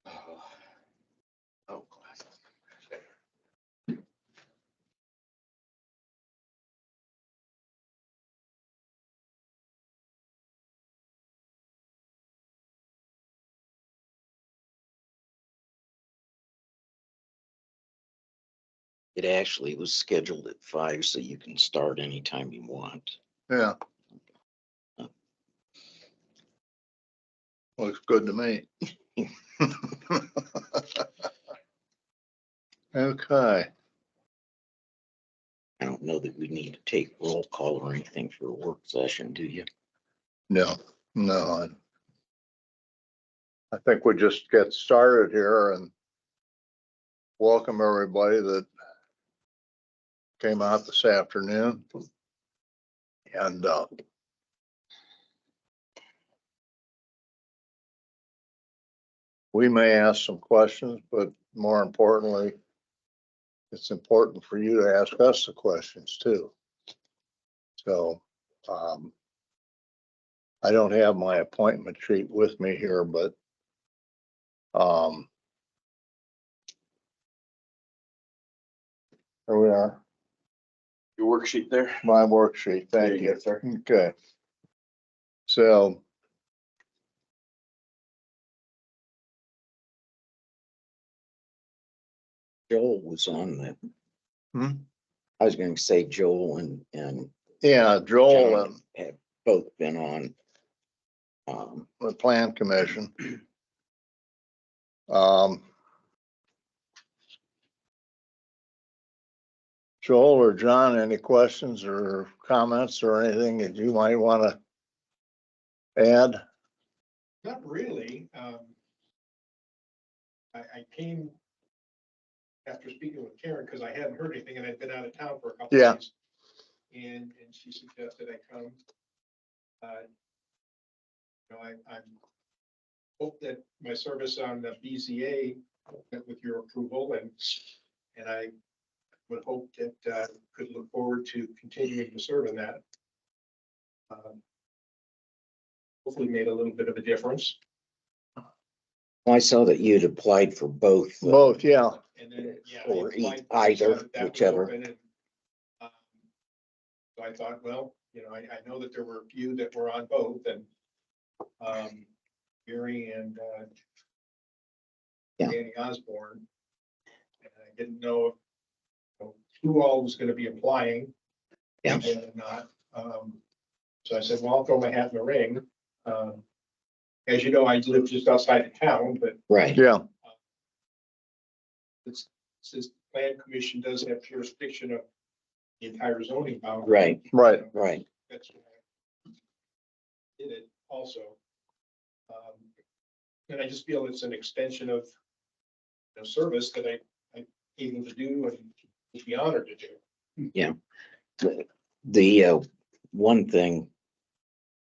Oh, it actually was scheduled at 5, so you can start anytime you want. Yeah. Looks good to me. Okay, I don't know that we need to take roll call or anything for a work session, do you? no, I think we just get started here and welcome everybody that came out this afternoon. And we may ask some questions, but more importantly, it's important for you to ask us the questions too. So I don't have my appointment sheet with me here, but here we are. Your worksheet there. My worksheet, There thank you go, you. sir. Okay. So. Joel was on the. Hmm? I was going to say Joel and Yeah, Joel John and have both been on. the Plan Commission. Um, Joel or John, any questions or comments or anything that you might want to add? Not really. I came after speaking with Karen because I hadn't heard anything and I'd been out of town for a couple Yeah. of days. And she suggested I come. I hope that my service on the BZA met with your approval and I would hope that could look forward to continuing to serve in that. Hopefully made a little bit of a difference. I saw that you'd applied for both. Both, yeah. And then, yeah. Or applied, either, that was whichever. open, and, so I thought, well, I know that there were a few that were on both and, Gary and, Yeah. Danny Osborne. And I didn't know if, who all was gonna be applying. Yeah. And not, so I said, well, I'll throw my hat in the ring. As you know, I live just outside of town, but Right. Yeah, since Plan Commission does have jurisdiction of the entire zoning boundary. Right. right. Right. That's why I did it also. And I just feel it's an extension of service that I'm able to do and would be honored to do. The one thing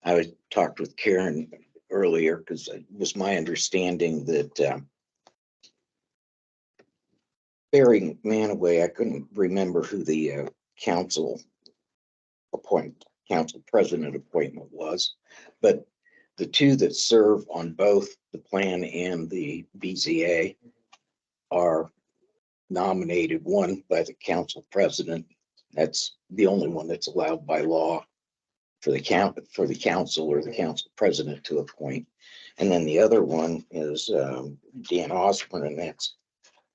I talked with Karen earlier, because it was my understanding that Barry Manaway, I couldn't remember who the council president appointment was, but the two that serve on both the plan and the BZA are nominated, one by the council president. That's the only one that's allowed by law for the council or the council president to appoint. And then the other one is Dan Osborne, and that's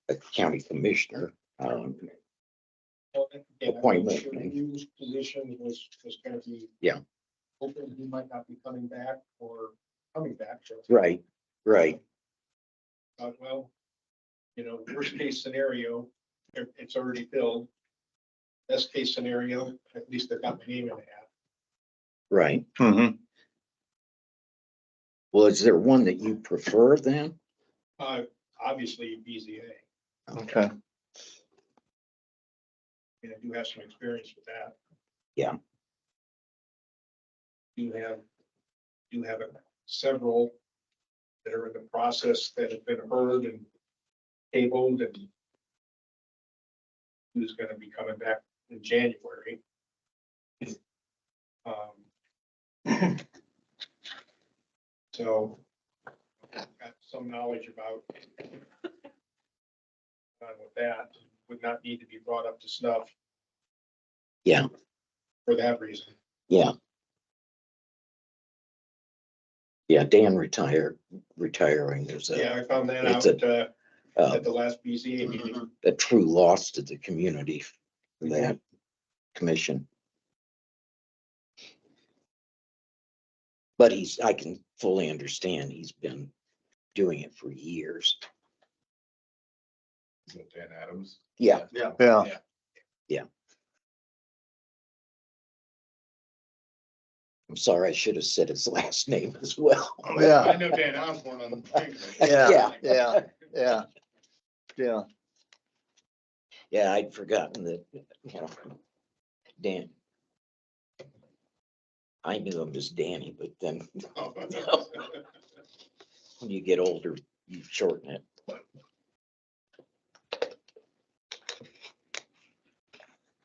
a county commissioner. Appointment. Hughes' position was gonna be. Yeah. Hoping he might not be coming back or coming back. So Right. thought, well, worst case scenario, it's already filled. Best case scenario, at least they've got my name in the hat. Right. Mhm. Well, is there one that you prefer then? Obviously BZA, Okay. and I do have some experience with that. Yeah. Do have several that are in the process that have been heard and tabled and who's gonna be coming back in January. So got some knowledge about with that, would not need to be brought up to snuff. Yeah. For that reason. Yeah. Yeah, Dan retiring is Yeah, I found that it's out a at the last BZA meeting. a true loss to the community for that commission. But I can fully understand, he's been doing it for years. Dan Adams. Yeah, Yeah, I'm sorry, I should have said his last name as well. yeah, I know Dan Osborne on the thing. yeah, yeah. Yeah, I'd forgotten that, Dan. I knew him as Danny, but then when you get older, you shorten it.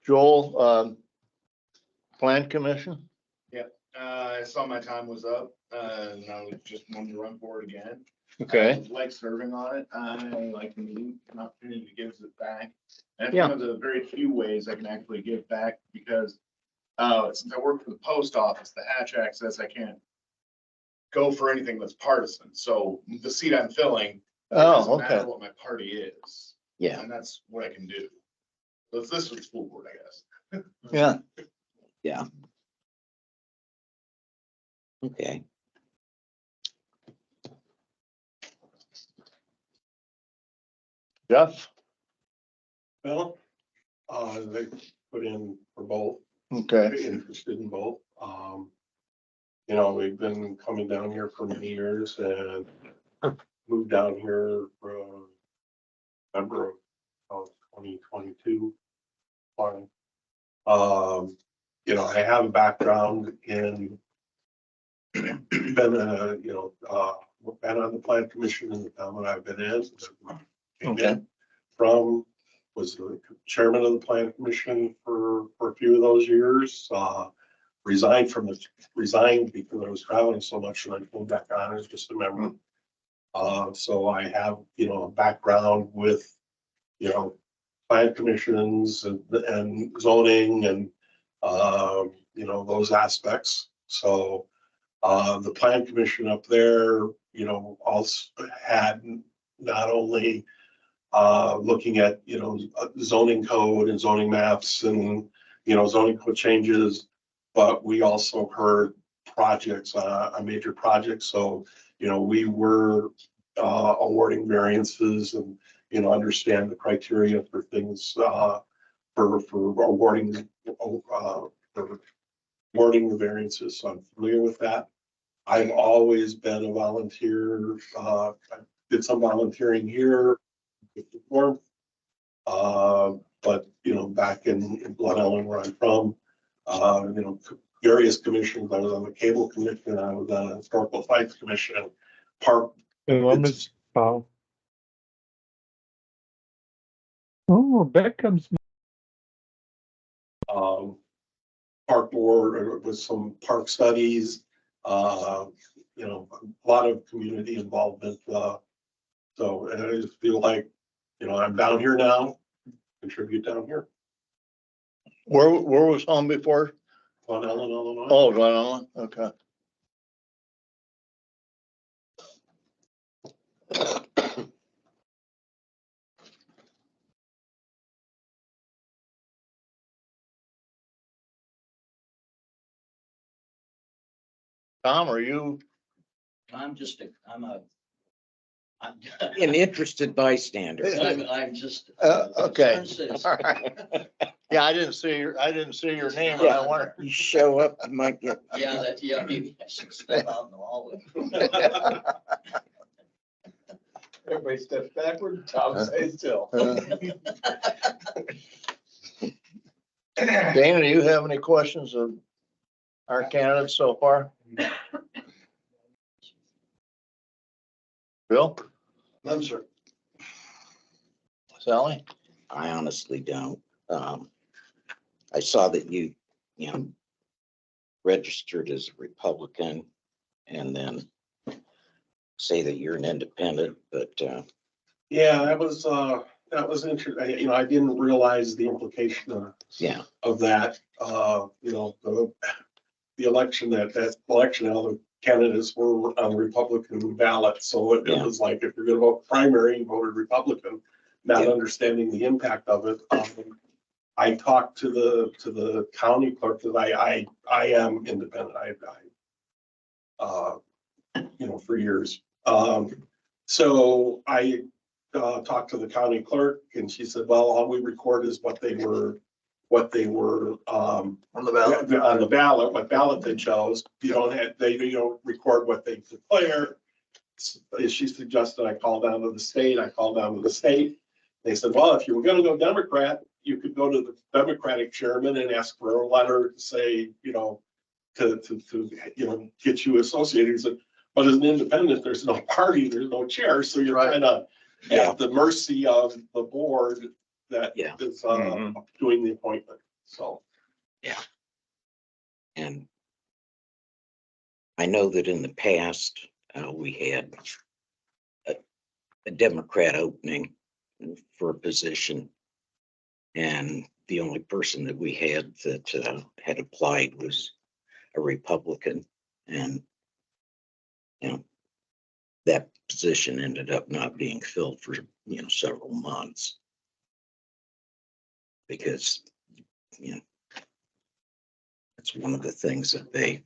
Joel, Plan Commission? I saw my time was up, and I was just wanted to run for it again. Okay, I like serving on it. I like the meeting, an opportunity to give it back. And it's Yeah. one of the very few ways I can actually give back because, since I work for the post office, the Hatch Act says I can't go for anything that's partisan. So the seat I'm filling, it doesn't oh, matter okay, what my party is. Yeah, And that's what I can do. So it's this with the school board, I guess. yeah, okay. Jeff, Well, they put in for both, okay, interested in both. You know, we've been coming down here for many years and moved down here from November of 2022. Fine. You know, I have a background in been been on the plan commission in the town that I've been in. Came Okay. in From, was the chairman of the plan commission for a few of those years. Resigned because I was traveling so much and I came back on as just a member. So I have, a background with, plan commissions and zoning and, those aspects. So, the plan commission up there, also had not only looking at, zoning code and zoning maps and, zoning code changes, but we also heard projects, a major project. So, we were awarding variances and, understand the criteria for things for awarding the variances. So I'm familiar with that. I've always been a volunteer. I did some volunteering here before. But, back in Glen Ellen where I'm from, various commissions. I was on the cable commission. I was on the historical sites commission, park. Columbus. Oh, Beckham's. Park board with some park studies, a lot of community involvement. So and I just feel like, I'm down here now, contribute down here where was home before? on Ellen, Illinois. Oh, Glen Ellen, okay. Tom, are you, I'm An interested bystander. I'm just. okay. concerned citizen. all right. Yeah, I didn't see your name, and Yeah. I wonder. You show up, you might get, Yeah, maybe I should step out in the hallway. Everybody steps backward, Tom stays still. Dana, do you have any questions of our candidates so far? Bill? None, sir. Sally? I honestly don't. I saw that you registered as a Republican and then say that you're an independent, but, Yeah, that was interesting. You know, I didn't realize the implication yeah, of that. You know, the election, that election, all the candidates were on the Republican ballot. So it Yeah. was like, if you're gonna vote primary, you voted Republican, not Yeah. understanding the impact of it. I talked to the county clerk, because I am independent. You know, for years. So I talked to the county clerk, and she said, well, all we record is what they were on the ballot, what ballot they chose. You don't record what they declare. She suggested I call down to the state. I called down to the state. They said, well, if you were gonna go Democrat, you could go to the Democratic chairman and ask for a letter to say, you know, to get you associated. He said, but as an independent, there's no party, there's no chair, so you're kind of Yeah. at the mercy of the board that Yeah. is Mhm. doing the appointment. So, and I know that in the past, we had a Democrat opening for a position. And the only person that we had that had applied was a Republican. And, you know, that position ended up not being filled for, you know, several months. Because, you know, that's one of the things that they're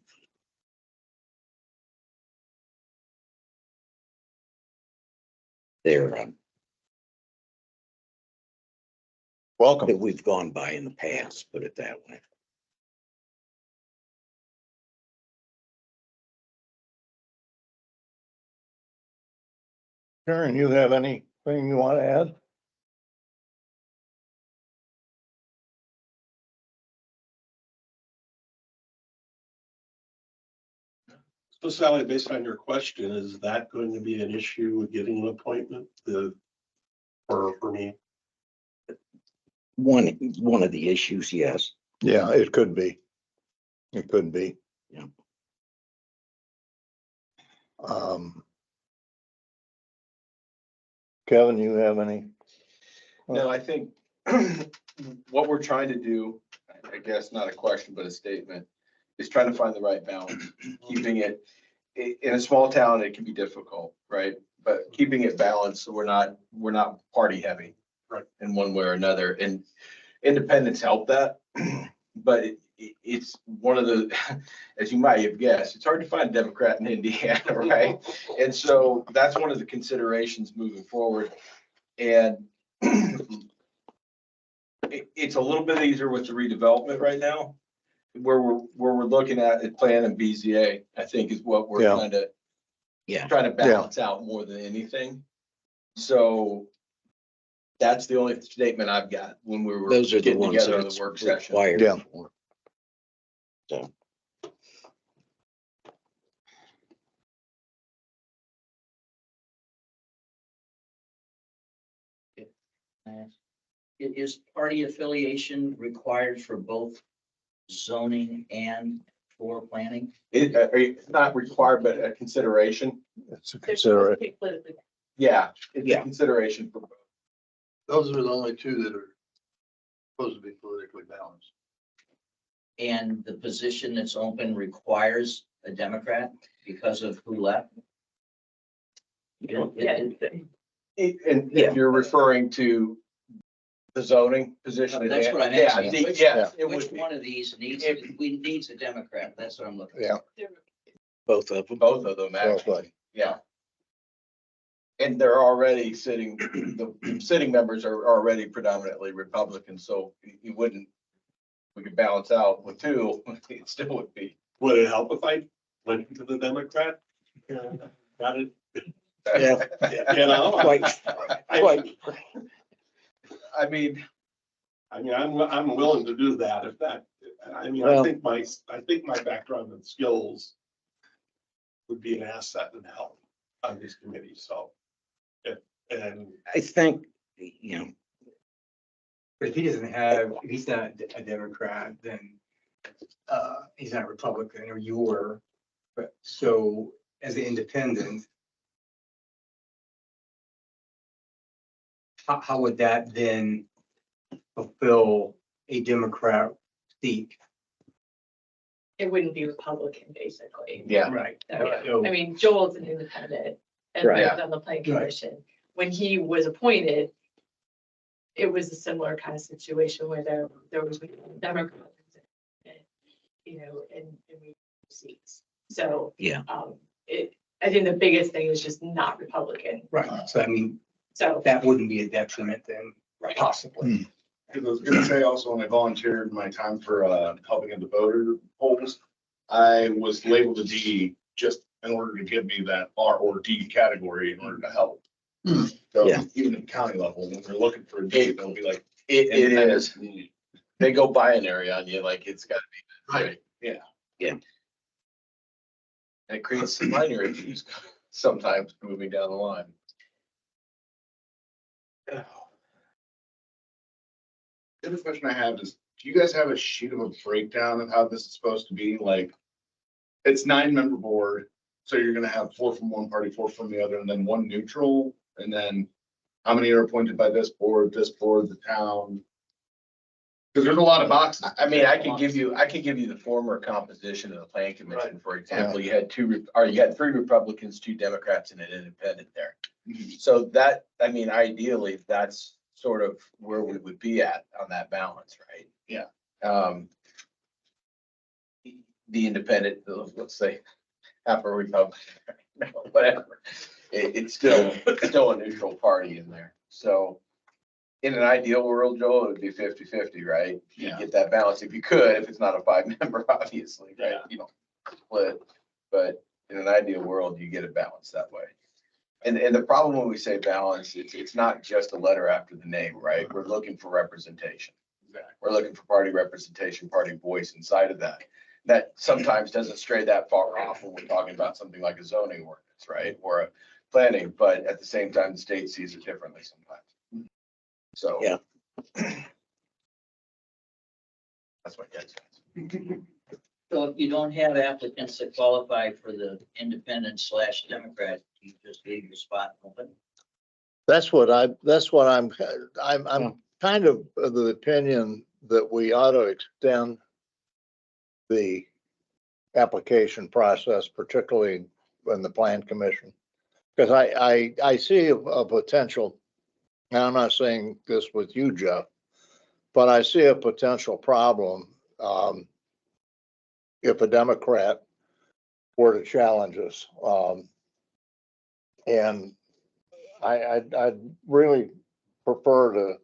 Welcome. that we've gone by in the past, put it that way. Karen, you have anything you want to add? so Sally, based on your question, is that going to be an issue with getting an appointment for me? One of the issues, yes. Yeah, it could be. It could be. Yeah. Kevin, you have any? No, I think what we're trying to do, I guess not a question, but a statement, is trying to find the right balance, keeping it, in a small town, it can be difficult, right? But keeping it balanced, so we're not party heavy. Right. In one way or another, and independents help that, but it's one of the, as you might have guessed, it's hard to find a Democrat in Indiana, right? And so that's one of the considerations moving forward. And it's a little bit easier with the redevelopment right now, where we're looking at a plan and BZA, I think is what we're Yeah. trying to balance out more than anything. So that's the only statement I've got when we were Those are the getting ones together on the that's work session. required Yeah. for. So, Is party affiliation required for both zoning and for planning? It's not required, but a consideration. It's a consideration. Yeah, it's a Yeah. consideration for both. Those are the only two that are supposed to be politically balanced. And the position that's open requires a Democrat because of who left? And Yeah. if you're referring to the zoning position. That's what I'm Yeah, asking. yes, it Which would be. one of these needs a Democrat? That's what I'm looking Yeah. for. both of them. Both of them, actually, yeah. And they're already sitting, the sitting members are already predominantly Republican, so you wouldn't, we could balance out with two, it still would be. Would it help if I went to the Democrat? Got it. Yeah. You know, Quite. I mean, I'm willing to do that if that, I Well- think my background and skills would be an asset and help on this committee, so. And I think, you know, But if he doesn't have, if he's not a Democrat, then he's not Republican or you were. But so as an independent, how would that then fulfill a Democrat seat? It wouldn't be Republican, basically. Yeah. Right. So, I mean, Joel's an independent and Right. lived on the planning commission. When he was appointed, it was a similar kind of situation where there was Democrats, you know, and we seats. So, Yeah. I think the biggest thing is just not Republican. Right, so I mean, So, that wouldn't be a detriment then, possibly. Because I was gonna say also, when I volunteered my time for helping at the voter polls, I was labeled a D just in order to give me that R or D category in order to help. So Yeah. even at the county level, when they're looking for a D, they'll be like, It is. independent. They go binary on you, like it's gotta be. Right, yeah. And it creates some minor issues sometimes moving down the line. The other question I have is, do you guys have a sheet of a breakdown of how this is supposed to be? Like, it's 9-member board, so you're gonna have 4 from one party, 4 from the other, and then 1 neutral, and then how many are appointed by this board, the town? Because there's a lot of boxes. I mean, I could give you the former composition of the planning commission, for example. You had 3 Republicans, 2 Democrats, and an independent there. So that, I mean, ideally, that's sort of where we would be at on that balance, right? Yeah. The independent, let's say, half a Republican, whatever. It's still a neutral party in there. So in an ideal world, Joel, it would be 50-50, right? You Yeah. get that balance if you could, if it's not a 5-member, obviously, right? Yeah. You know, split, but in an ideal world, you get it balanced that way. And the problem when we say balance, it's not just a letter after the name, right? We're looking for representation. Exactly. We're looking for party representation, party voice inside of that. That sometimes doesn't stray that far off when we're talking about something like a zoning ordinance, right? Or a planning, but at the same time, the state sees it differently sometimes. So. Yeah. That's my guess. So if you don't have applicants that qualify for the independent/Democrat, you just leave your spot open? That's what I'm kind of the opinion that we ought to extend the application process, particularly in the plan commission. Because I see a potential, and I'm not saying this with you, Jeff, but I see a potential problem if a Democrat were to challenge us. And I'd really prefer to,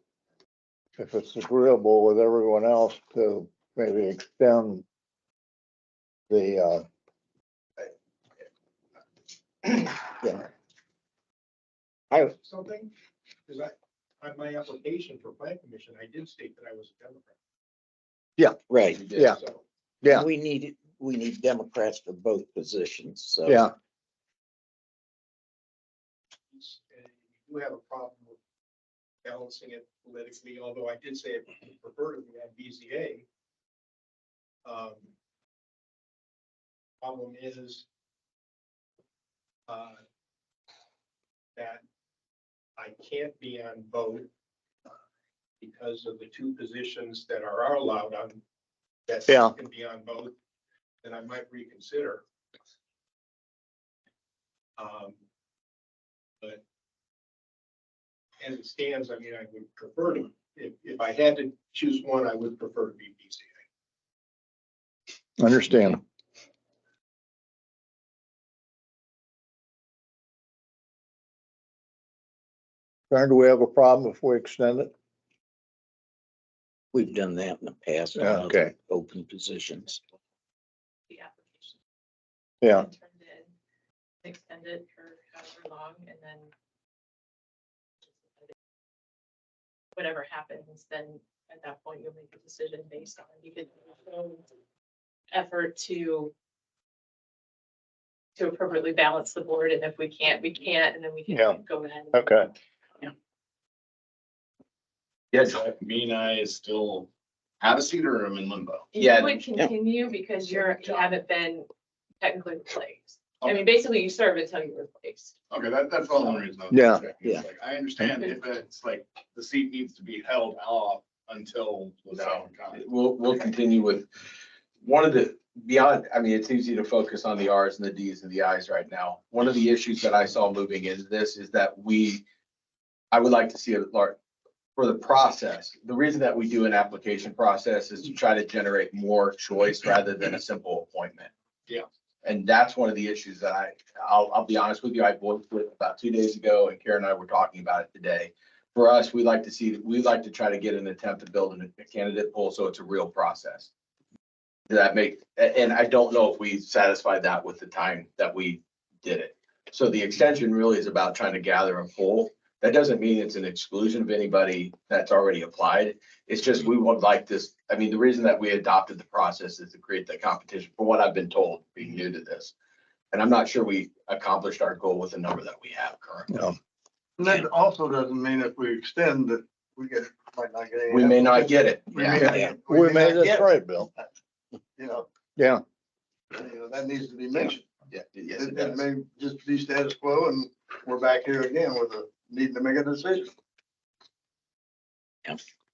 if it's agreeable with everyone else, to maybe extend the, yeah. Something, because on my application for plan commission, I did state that I was a Democrat. Right. Yeah. So, Yeah, We need Democrats for both positions, so. yeah, and you do have a problem with balancing it politically, although I did say I prefer to be on BZA. Problem is that I can't be on both because of the 2 positions that are allowed on, that Yeah. can be on both, then I might reconsider. But as it stands, I mean, I would prefer to, if I had to choose one, I would prefer to be BCA. understand. Karen, do we have a problem if we extend it? We've done that in the past. on Yeah, other okay. Open positions. the application. Yeah, and turned in, extended for however long, and then whatever happens, then at that point, you'll make a decision based on, because there's no effort to appropriately balance the board, and if we can't, we can't, and then we Yeah. can go ahead. okay. Yes. Me and I is still have a seat or I'm in limbo? You Yeah. would continue because you haven't been technically replaced. I mean, basically you serve until you're replaced. Okay, that's all the reason. I was Yeah, checking. It's yeah. like, I understand if it's like the seat needs to be held off until the second time. We'll continue with one of the beyond, I mean, it's easy to focus on the Rs and the Ds and the Is right now. One of the issues that I saw moving into this is that I would like to see a large, for the process, the reason that we do an application process is to try to generate more choice rather than a simple appointment. Yeah. And that's one of the issues that I'll be honest with you, I voiced it about 2 days ago and Karen and I were talking about it today. For us, we like to try to get an attempt to build a candidate pool, so it's a real process. Does that make, and I don't know if we satisfied that with the time that we did it. So the extension really is about trying to gather a pool. That doesn't mean it's an exclusion of anybody that's already applied. It's just, we would like this, I mean, the reason that we adopted the process is to create the competition, for what I've been told, being new to this. And I'm not sure we accomplished our goal with the number that we have currently. no, And that also doesn't mean if we extend that might not get any. We may not get it. We Yeah. may Yeah. not- we may made not this get it, right, Bill. You know, Yeah, that needs to be mentioned. Yeah, yes, it It does. may just be status quo and we're back here again with a need to make a decision.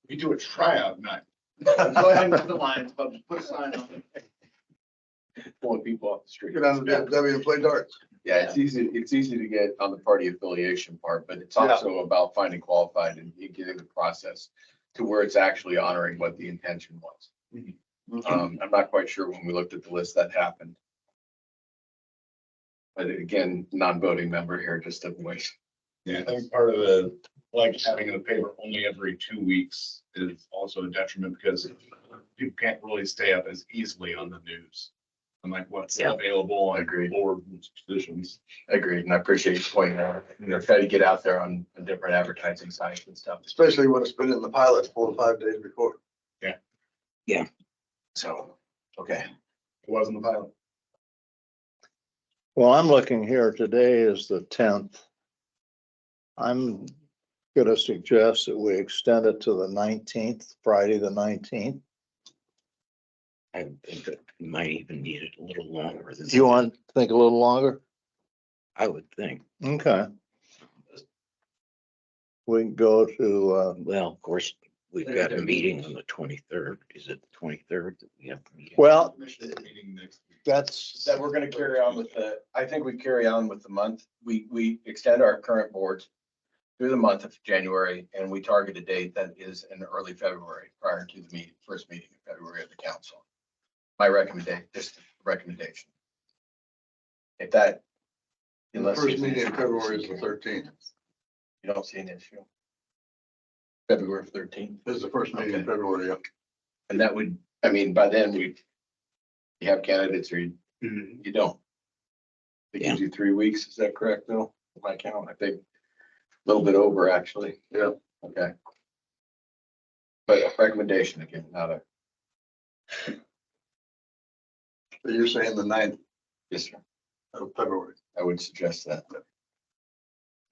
We do a tryout night. Go ahead and put the lines, but put a sign on it. Pulling people off the street. Go down to DFW and play darts. Yeah, it's easy to get on the party affiliation part, but it's Yeah. also about finding qualified and getting the process to where it's actually honoring what the intention was. I'm not quite sure when we looked at the list that happened. But again, non-voting member here, just a voice. Yeah, I think part of the, like having in the paper only every 2 weeks is also a detriment because people can't really stay up as easily on the news. And like what's Yeah. available on Agreed. board positions. Agreed, and I appreciate you pointing out, try to get out there on different advertising sites and stuff. Especially when it's been in the pilot 4 to 5 days before. So, okay. It wasn't the pilot. well, I'm looking here, today is the 10th. I'm gonna suggest that we extend it to the 19th, Friday, the 19th. I think that we might even need it a little longer than. Do you want to think a little longer? I would think. Okay. We can go to, Well, of course, we've got a meeting on the 23rd. Is it the 23rd that we have? the meeting? well, Commission meeting next week. that's, That we're gonna carry on with I think we carry on with the month. We extend our current boards through the month of January, and we target a date that is in early February, prior to the first meeting in February of the council. My recommendation, just a recommendation. If that. The unless first there's an meeting in issue, February is the 13th. You don't see an issue. February 13th, This is the first meeting in Okay. February, yeah. and that would, I mean, by then you have candidates or you don't. It gives you 3 weeks, is that correct, Bill? My count, I think, a little bit over, actually. Yeah. Okay. But a recommendation again, not a, So you're saying the 9th yes, sir. of February. I would suggest that.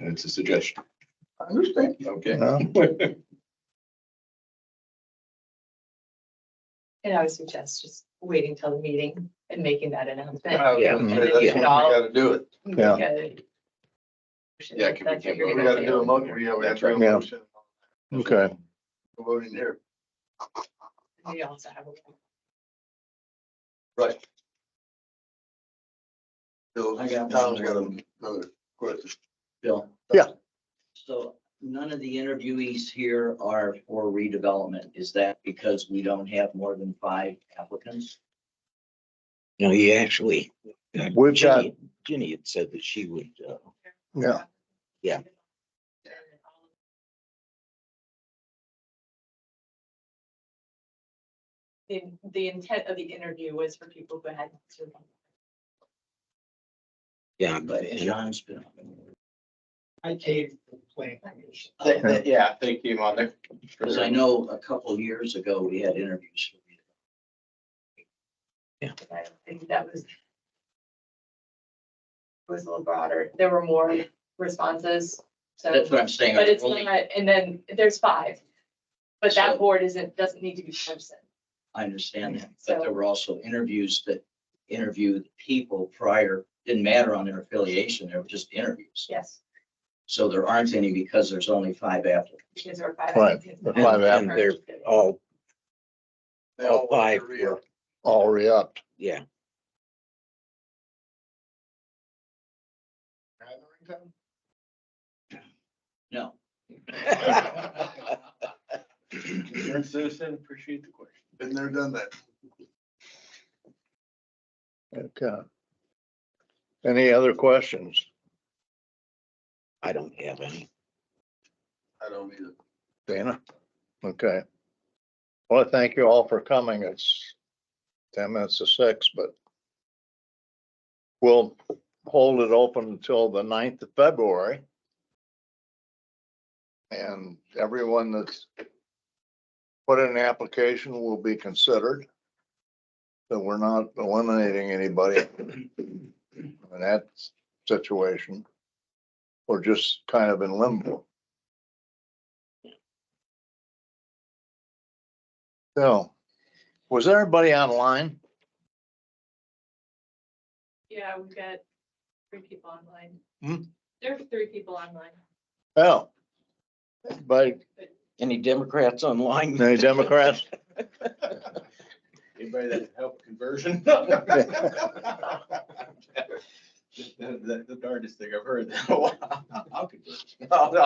And it's a suggestion, I understand. okay? no, And I would suggest just waiting till the meeting and making that announcement. I was Yeah. gonna say, that's when we gotta do it. Yeah. Yeah, can we That's can't what go you're We gonna gotta do a do. motion, yeah, we have to do a Yeah. motion. okay. Voting here. We also have a. Right. Bill, I got Tom's one. got another question. Bill? Yeah. So none of the interviewees here are for redevelopment. Is that because we don't have more than 5 applicants? No, you actually. We've got- Ginny had said that she would, Yeah. Yeah. The intent of the interview was for people who had. yeah, But and John's been. I came from plan commission. Yeah, they came on there. Because I know a couple years ago, we had interviews. I don't think that was a little broader. There were more responses, so. That's what I'm saying. But it's Only- not, and then there's 5. But So- that board doesn't need to be person. I understand that, So- but there were also interviews that interviewed people prior, didn't matter on their affiliation, they were just interviews. Yes, So there aren't any because there's only 5 applicants. because there are 5 Right, applicants. the And 5 and they're all, They all all want 5 to re-up. were, all re-upped. yeah. No, Concerned citizen, appreciate the question. Been there, done that. Okay. Any other questions? I don't have any. I don't either. Dana? Okay. Well, thank you all for coming. It's 10 minutes to 6, but we'll hold it open until the 9th of February. And everyone that's put in an application will be considered. So we're not eliminating anybody in that situation. We're just kind of in limbo. So, was everybody online? Yeah, we've got 3 people online. Hmm? There are 3 people online. Oh. By Any Democrats online? any Democrats? Anybody that can help conversion? The darndest thing I've heard. I'll convert. No, no.